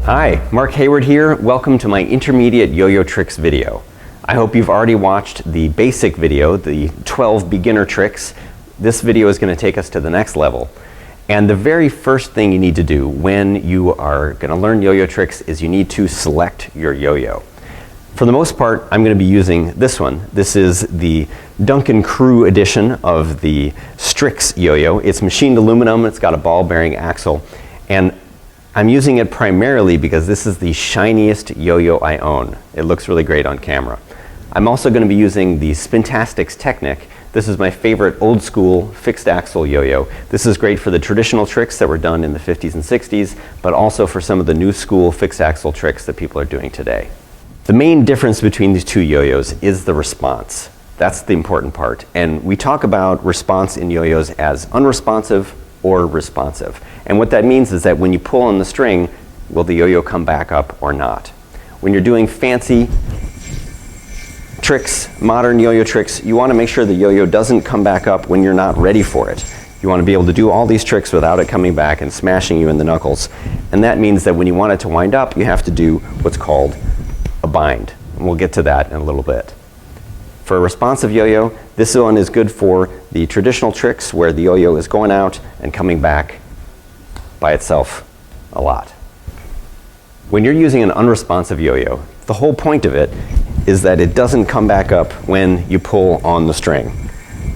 Hi, Mark Hayward here. Welcome to my intermediate yo-yo tricks video. I hope you've already watched the basic video, the 12 beginner tricks. This video is going to take us to the next level. And the very first thing you need to do when you are going to learn yo-yo tricks is you need to select your yo-yo. For the most part, I'm going to be using this one. This is the Duncan Crew edition of the Strix yo-yo. It's machined aluminum, it's got a ball bearing axle, and I'm using it primarily because this is the shiniest yo-yo I own. It looks really great on camera. I'm also going to be using the Spintastics Technic. This is my favorite old school fixed axle yo-yo. This is great for the traditional tricks that were done in the 50s and 60s, but also for some of the new school fixed axle tricks that people are doing today. The main difference between these two yo-yos is the response. That's the important part. And we talk about response in yo-yos as unresponsive or responsive. And what that means is that when you pull on the string, will the yo-yo come back up or not? When you're doing fancy tricks, modern yo-yo tricks, you want to make sure the yo-yo doesn't come back up when you're not ready for it. You want to be able to do all these tricks without it coming back and smashing you in the knuckles. And that means that when you want it to wind up, you have to do what's called a bind. And we'll get to that in a little bit. For a responsive yo-yo, this one is good for the traditional tricks where the yo-yo is going out and coming back by itself a lot. When you're using an unresponsive yo-yo, the whole point of it is that it doesn't come back up when you pull on the string.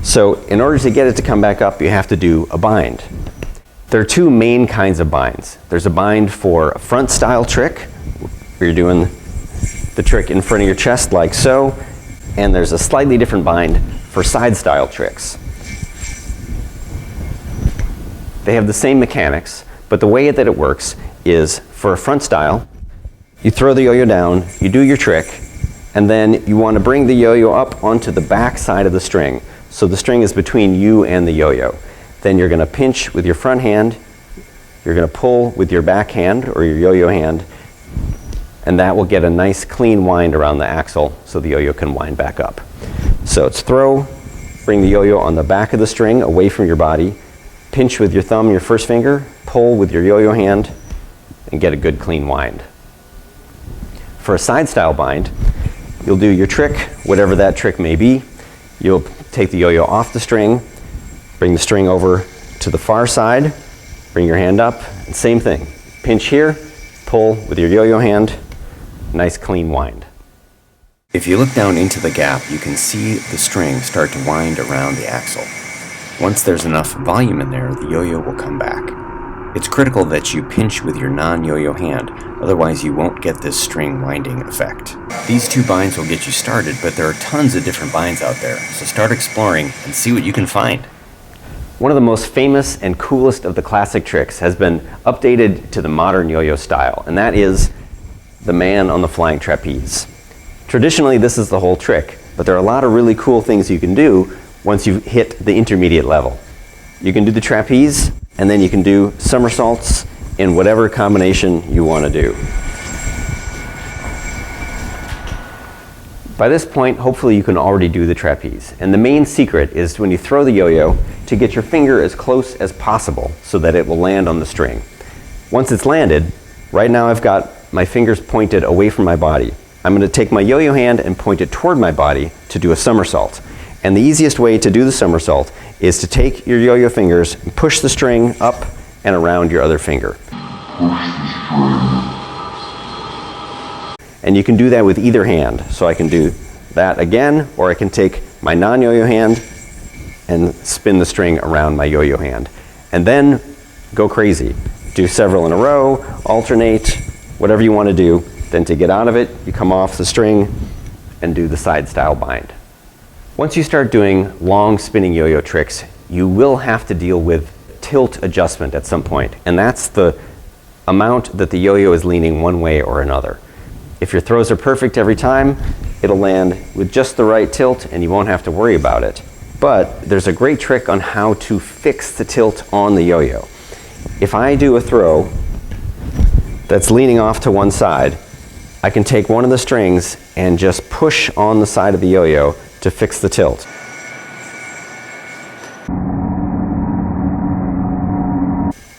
So in order to get it to come back up, you have to do a bind. There are two main kinds of binds. There's a bind for a front style trick, where you're doing the trick in front of your chest like so, and there's a slightly different bind for side style tricks. They have the same mechanics, but the way that it works is for a front style, you throw the yo-yo down, you do your trick, and then you want to bring the yo-yo up onto the back side of the string. So the string is between you and the yo-yo. Then you're going to pinch with your front hand, you're going to pull with your back hand or your yo-yo hand, and that will get a nice clean wind around the axle so the yo-yo can wind back up. So it's throw, bring the yo-yo on the back of the string away from your body, pinch with your thumb, your first finger, pull with your yo-yo hand, and get a good clean wind. For a side style bind, you'll do your trick, whatever that trick may be. You'll take the yo-yo off the string, bring the string over to the far side, bring your hand up, and same thing. Pinch here, pull with your yo-yo hand, nice clean wind. If you look down into the gap, you can see the string start to wind around the axle. Once there's enough volume in there, the yo-yo will come back. It's critical that you pinch with your non-yo-yo hand, otherwise you won't get this string winding effect. These two binds will get you started, but there are tons of different binds out there, so start exploring and see what you can find. One of the most famous and coolest of the classic tricks has been updated to the modern yo-yo style, and that is the man on the flying trapeze. Traditionally, this is the whole trick, but there are a lot of really cool things you can do once you hit the intermediate level. You can do the trapeze, and then you can do somersaults in whatever combination you want to do. By this point, hopefully you can already do the trapeze. And the main secret is when you throw the yo-yo to get your finger as close as possible so that it will land on the string. Once it's landed, right now I've got my fingers pointed away from my body. I'm going to take my yo-yo hand and point it toward my body to do a somersault. And the easiest way to do the somersault is to take your yo-yo fingers and push the string up and around your other finger. And you can do that with either hand. So I can do that again, or I can take my non-yo-yo hand and spin the string around my yo-yo hand. And then go crazy. Do several in a row, alternate, whatever you want to do. Then to get out of it, you come off the string and do the side style bind. Once you start doing long spinning yo-yo tricks, you will have to deal with tilt adjustment at some point, and that's the amount that the yo-yo is leaning one way or another. If your throws are perfect every time, it'll land with just the right tilt and you won't have to worry about it. But there's a great trick on how to fix the tilt on the yo-yo. If I do a throw that's leaning off to one side, I can take one of the strings and just push on the side of the yo-yo to fix the tilt.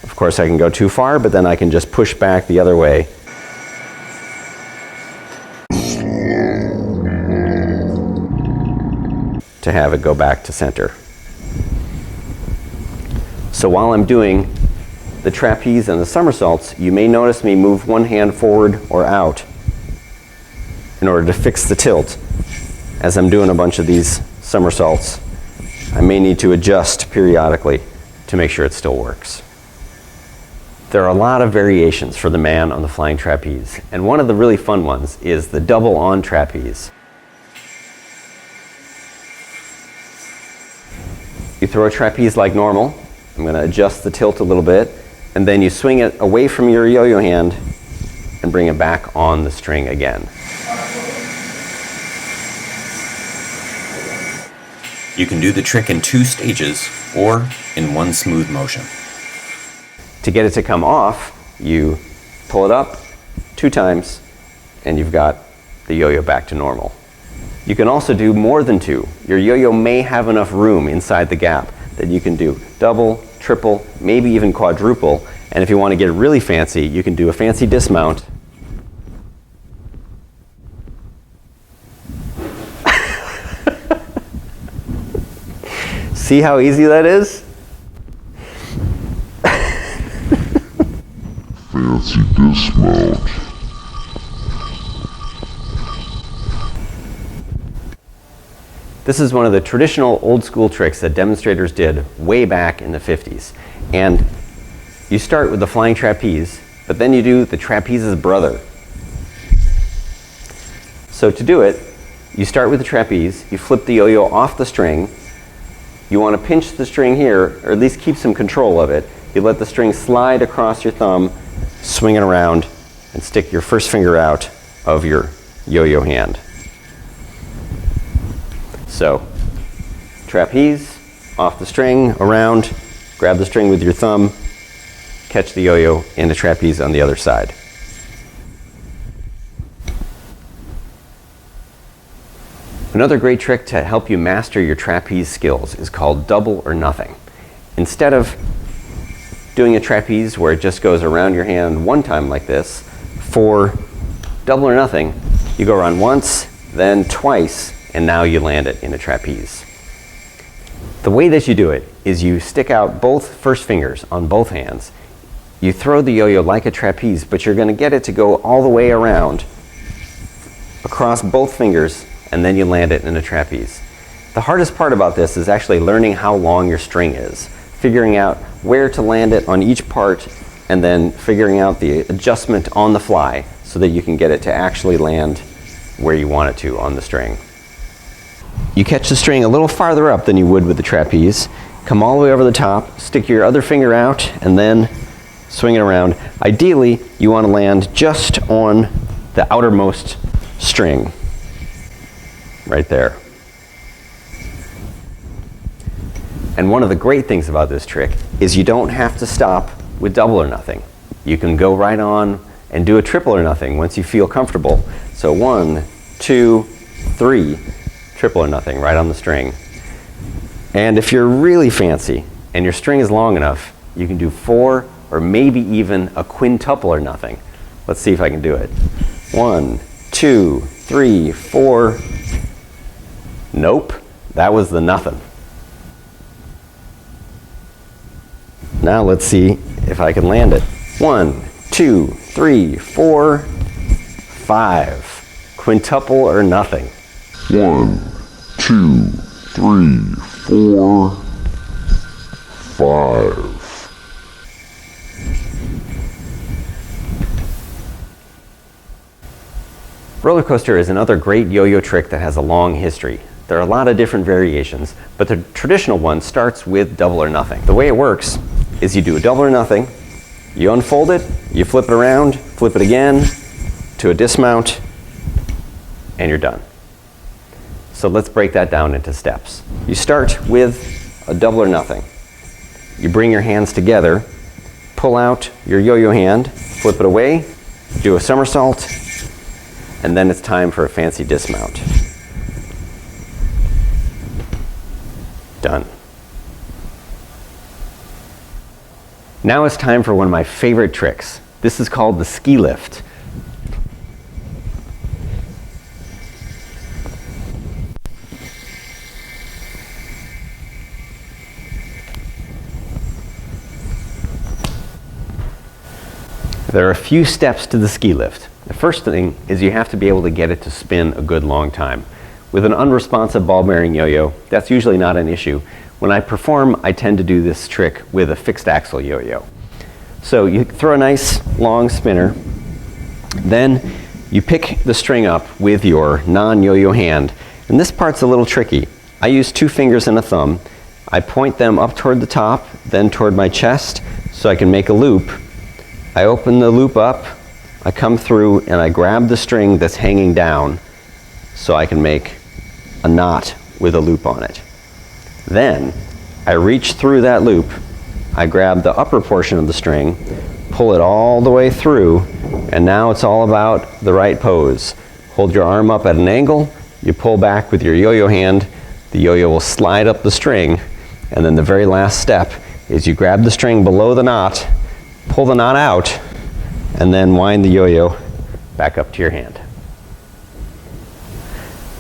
Of course, I can go too far, but then I can just push back the other way to have it go back to center. So while I'm doing the trapeze and the somersaults, you may notice me move one hand forward or out in order to fix the tilt. As I'm doing a bunch of these somersaults, I may need to adjust periodically to make sure it still works. There are a lot of variations for the man on the flying trapeze, and one of the really fun ones is the double on trapeze. You throw a trapeze like normal. I'm going to adjust the tilt a little bit, and then you swing it away from your yo-yo hand and bring it back on the string again. You can do the trick in 2 stages or in one smooth motion. To get it to come off, you pull it up 2 times and you've got the yo-yo back to normal. You can also do more than 2. Your yo-yo may have enough room inside the gap that you can do double, triple, maybe even quadruple. And if you want to get really fancy, you can do a fancy dismount. See how easy that is? Fancy dismount. This is one of the traditional old school tricks that demonstrators did way back in the 50s. And you start with the flying trapeze, but then you do the trapeze's brother. So to do it, you start with the trapeze, you flip the yo-yo off the string. You want to pinch the string here, or at least keep some control of it. You let the string slide across your thumb, swing it around, and stick your first finger out of your yo-yo hand. So, trapeze, off the string, around, grab the string with your thumb, catch the yo-yo in the trapeze on the other side. Another great trick to help you master your trapeze skills is called double or nothing. Instead of doing a trapeze where it just goes around your hand one time like this, for double or nothing, you go around once, then twice, and now you land it in a trapeze. The way that you do it is you stick out both first fingers on both hands. You throw the yo-yo like a trapeze, but you're going to get it to go all the way around across both fingers, and then you land it in a trapeze. The hardest part about this is actually learning how long your string is, figuring out where to land it on each part, and then figuring out the adjustment on the fly so that you can get it to actually land where you want it to on the string. You catch the string a little farther up than you would with the trapeze, come all the way over the top, stick your other finger out, and then swing it around. Ideally, you want to land just on the outermost string. Right there. And one of the great things about this trick is you don't have to stop with double or nothing. You can go right on and do a triple or nothing once you feel comfortable. So 1, 2, 3, triple or nothing right on the string. And if you're really fancy and your string is long enough, you can do 4 or maybe even a quintuple or nothing. Let's see if I can do it. 1, 2, 3, 4. Nope, that was the nothing. Now let's see if I can land it. 1, 2, 3, 4, 5. Quintuple or nothing. 1, 2, 3, 4, 5. Rollercoaster is another great yo-yo trick that has a long history. There are a lot of different variations, but the traditional one starts with double or nothing. The way it works is you do a double or nothing, you unfold it, you flip it around, flip it again to a dismount, and you're done. So let's break that down into steps. You start with a double or nothing. You bring your hands together, pull out your yo-yo hand, flip it away, do a somersault, and then it's time for a fancy dismount. Done. Now it's time for one of my favorite tricks. This is called the ski lift. there are a few steps to the ski lift. The first thing is you have to be able to get it to spin a good long time. With an unresponsive ball bearing yo-yo, that's usually not an issue. When I perform, I tend to do this trick with a fixed axle yo-yo. So you throw a nice long spinner, then you pick the string up with your non-yo-yo hand. And this part's a little tricky. I use 2 fingers and a thumb. I point them up toward the top, then toward my chest, so I can make a loop. I open the loop up, I come through, and I grab the string that's hanging down so I can make a knot with a loop on it. Then I reach through that loop, I grab the upper portion of the string, pull it all the way through, and now it's all about the right pose. Hold your arm up at an angle, you pull back with your yo-yo hand, the yo-yo will slide up the string, and then the very last step is you grab the string below the knot, pull the knot out, and then wind the yo-yo back up to your hand.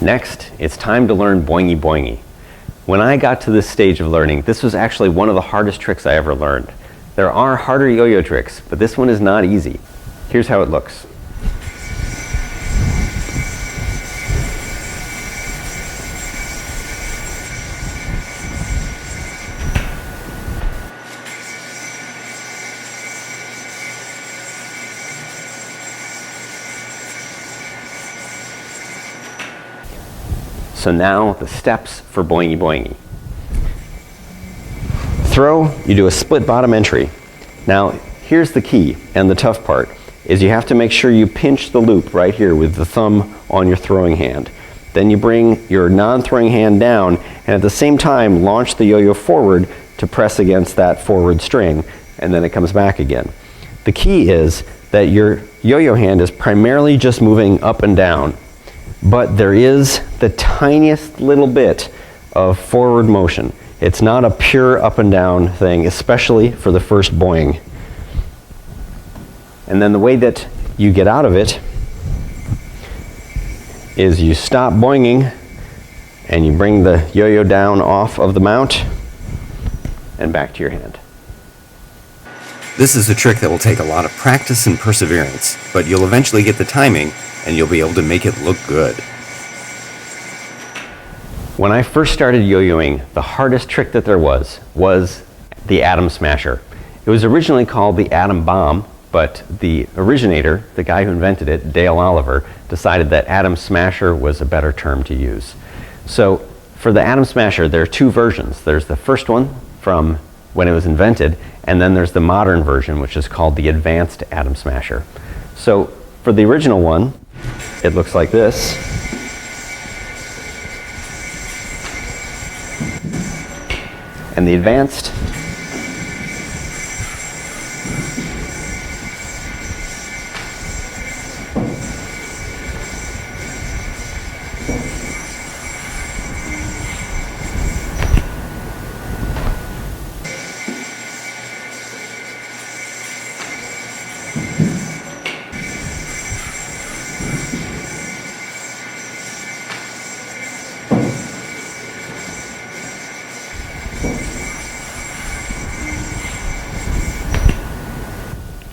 Next, it's time to learn Boingy Boingy. When I got to this stage of learning, this was actually one of the hardest tricks I ever learned. There are harder yo-yo tricks, but this one is not easy. Here's how it looks. So now the steps for Boingy Boingy. Throw, you do a split bottom entry. Now here's the key and the tough part is you have to make sure you pinch the loop right here with the thumb on your throwing hand. Then you bring your non-throwing hand down and at the same time launch the yo-yo forward to press against that forward string, and then it comes back again. The key is that your yo-yo hand is primarily just moving up and down, but there is the tiniest little bit of forward motion. It's not a pure up and down thing, especially for the first boing. And then the way that you get out of it is you stop boinging and you bring the yo-yo down off of the mount and back to your hand. This is a trick that will take a lot of practice and perseverance, but you'll eventually get the timing and you'll be able to make it look good. When I first started yo-yoing, the hardest trick that there was the atom smasher. It was originally called the atom bomb, but the originator, the guy who invented it, Dale Oliver, decided that atom smasher was a better term to use. So for the atom smasher, there are 2 versions. There's the first one from when it was invented, and then there's the modern version, which is called the advanced atom smasher. So for the original one, it looks like this. And the advanced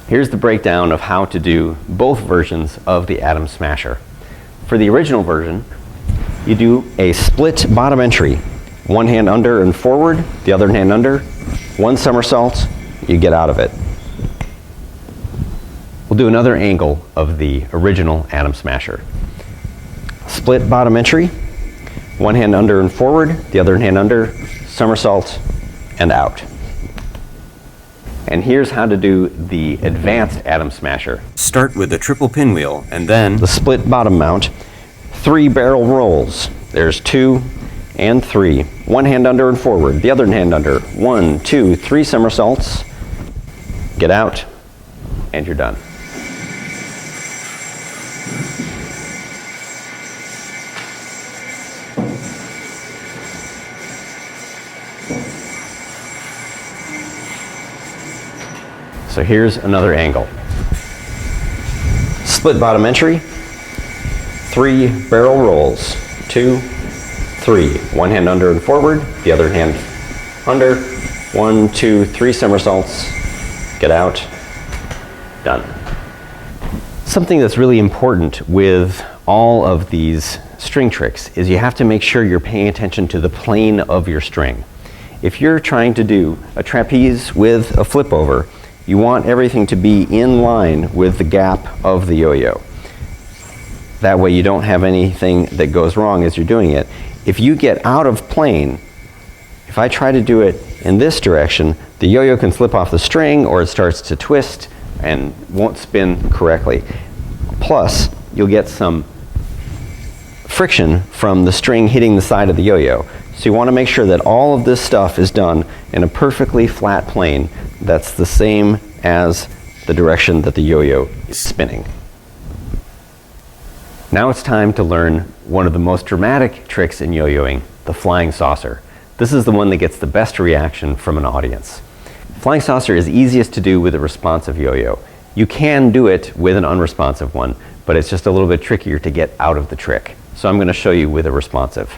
Here's the breakdown of how to do both versions of the atom smasher. For the original version, you do a split bottom entry. One hand under and forward, the other hand under, 1 somersault, you get out of it. We'll do another angle of the original atom smasher. Split bottom entry, 1 hand under and forward, the other hand under, somersault, and out. And here's how to do the advanced atom smasher. Start with the triple pinwheel and then The split bottom mount, 3 barrel rolls. There's 2 and 3. 1 hand under and forward, the other hand under. 1, 2, 3 somersaults. Get out, and you're done. So here's another angle. Split bottom entry, 3 barrel rolls, 2, 3. 1 hand under and forward, the other hand under. 1, 2, 3 somersaults. Get out, done. Something that's really important with all of these string tricks is you have to make sure you're paying attention to the plane of your string. If you're trying to do a trapeze with a flip over, you want everything to be in line with the gap of the yo-yo. That way you don't have anything that goes wrong as you're doing it. If you get out of plane, if I try to do it in this direction, the yo-yo can slip off the string or it starts to twist and won't spin correctly. Plus, you'll get some friction from the string hitting the side of the yo-yo. So you want to make sure that all of this stuff is done in a perfectly flat plane that's the same as the direction that the yo-yo is spinning. Now it's time to learn one of the most dramatic tricks in yo-yoing, the flying saucer. This is the one that gets the best reaction from an audience. Flying saucer is easiest to do with a responsive yo-yo. You can do it with an unresponsive one, but it's just a little bit trickier to get out of the trick. So I'm going to show you with a responsive.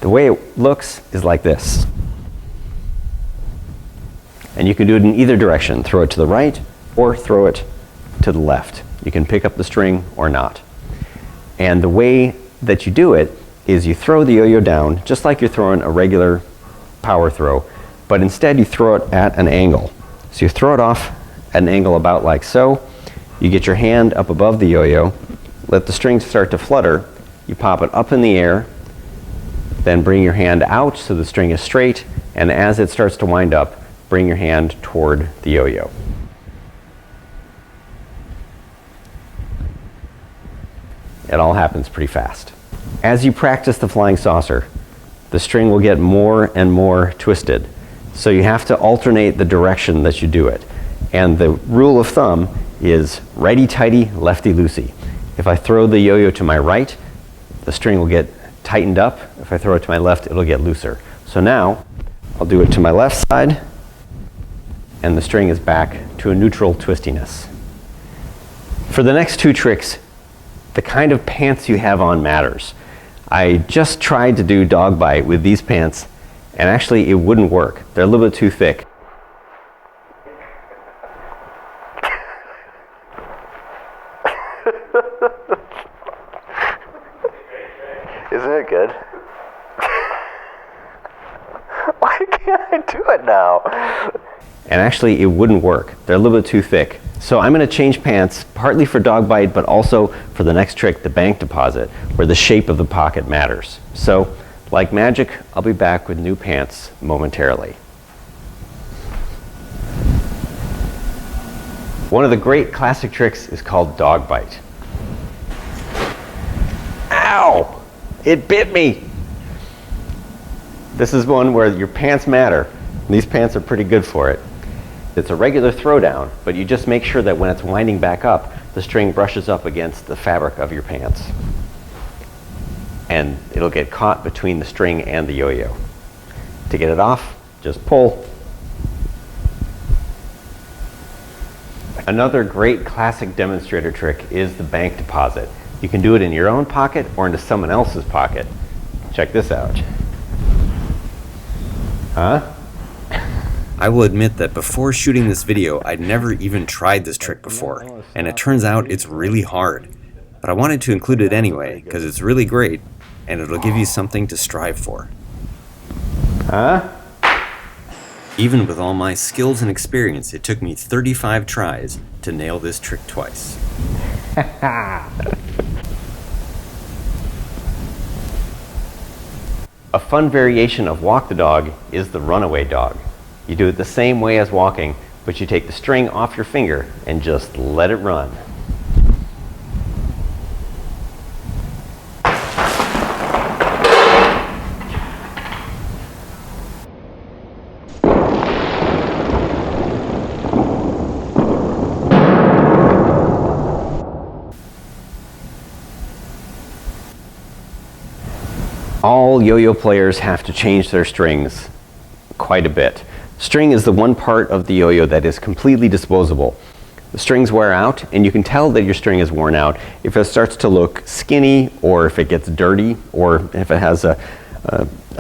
The way it looks is like this. And you can do it in either direction. Throw it to the right or throw it to the left. You can pick up the string or not. And the way that you do it is you throw the yo-yo down just like you're throwing a regular power throw, but instead you throw it at an angle. So you throw it off at an angle about like so. You get your hand up above the yo-yo, let the string start to flutter, you pop it up in the air, then bring your hand out so the string is straight, and as it starts to wind up, bring your hand toward the yo-yo. It all happens pretty fast. As you practice the flying saucer, the string will get more and more twisted. So you have to alternate the direction that you do it. And the rule of thumb is righty-tighty, lefty-loosey. If I throw the yo-yo to my right, the string will get tightened up. If I throw it to my left, it'll get looser. So now, I'll do it to my left side, and the string is back to a neutral twistiness. For the next two tricks, the kind of pants you have on matters. I just tried to do dog bite with these pants, and actually it wouldn't work. They're a little bit too thick. Isn't it good? Why can't I do it now? And actually it wouldn't work. They're a little bit too thick. So I'm going to change pants, partly for dog bite, but also for the next trick, the bank deposit, where the shape of the pocket matters. So, like magic, I'll be back with new pants momentarily. One of the great classic tricks is called dog bite. Ow! It bit me! This is one where your pants matter. These pants are pretty good for it. It's a regular throwdown, but you just make sure that when it's winding back up, the string brushes up against the fabric of your pants. And it'll get caught between the string and the yo-yo. To get it off, just pull. Another great classic demonstrator trick is the bank deposit. You can do it in your own pocket or into someone else's pocket. Check this out. Huh? I will admit that before shooting this video, I'd never even tried this trick before, and it turns out it's really hard. But I wanted to include it anyway, because it's really great, and it'll give you something to strive for. Huh? Even with all my skills and experience, it took me 35 tries to nail this trick twice. A fun variation of walk the dog is the runaway dog. You do it the same way as walking, but you take the string off your finger and just let it run. All yo-yo players have to change their strings quite a bit. String is the one part of the yo-yo that is completely disposable. The strings wear out, and you can tell that your string is worn out if it starts to look skinny, or if it gets dirty, or if it has a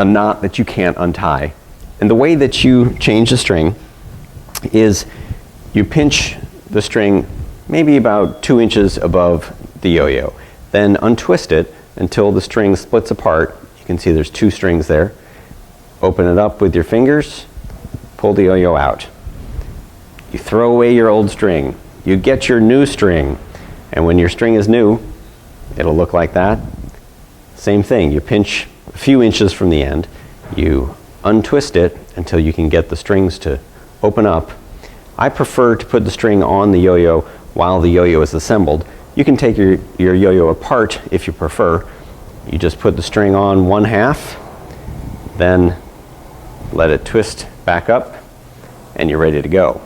knot that you can't untie. And the way that you change the string is you pinch the string maybe about 2 inches above the yo-yo. Then untwist it until the string splits apart. You can see there's 2 strings there. Open it up with your fingers, pull the yo-yo out. You throw away your old string. You get your new string. And when your string is new, it'll look like that. Same thing, you pinch a few inches from the end, you untwist it until you can get the strings to open up. I prefer to put the string on the yo-yo while the yo-yo is assembled. You can take your yo-yo apart if you prefer. You just put the string on one half, then let it twist back up, and you're ready to go.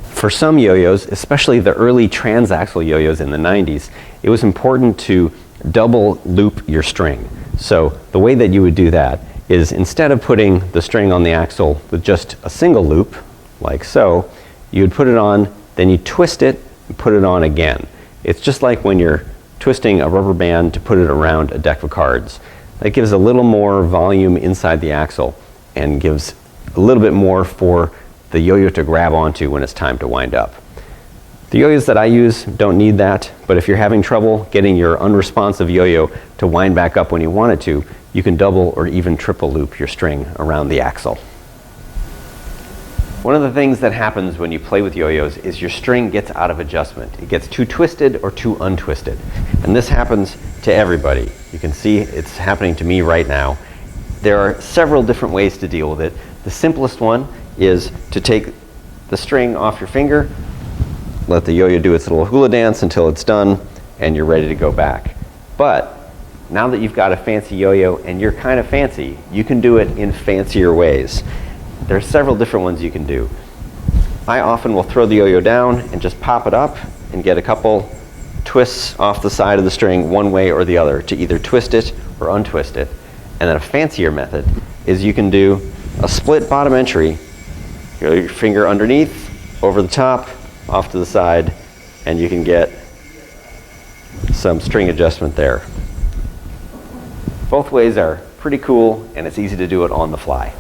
For some yo-yos, especially the early transaxle yo-yos in the 90s, it was important to double loop your string. So the way that you would do that is, instead of putting the string on the axle with just a single loop, like so, you would put it on, then you twist it and put it on again. It's just like when you're twisting a rubber band to put it around a deck of cards. That gives a little more volume inside the axle and gives a little bit more for the yo-yo to grab onto when it's time to wind up. The yo-yos that I use don't need that, but if you're having trouble getting your unresponsive yo-yo to wind back up when you want it to, you can double or even triple loop your string around the axle. One of the things that happens when you play with yo-yos is your string gets out of adjustment. It gets too twisted or too untwisted. And this happens to everybody. You can see it's happening to me right now. There are several different ways to deal with it. The simplest one is to take the string off your finger, let the yo-yo do its little hula dance until it's done, and you're ready to go back. But now that you've got a fancy yo-yo and you're kind of fancy, you can do it in fancier ways. There are several different ones you can do. I often will throw the yo-yo down and just pop it up and get a couple twists off the side of the string one way or the other to either twist it or untwist it. And then a fancier method is you can do a split bottom entry. Your finger underneath, over the top, off to the side, and you can get some string adjustment there. Both ways are pretty cool, and it's easy to do it on the fly.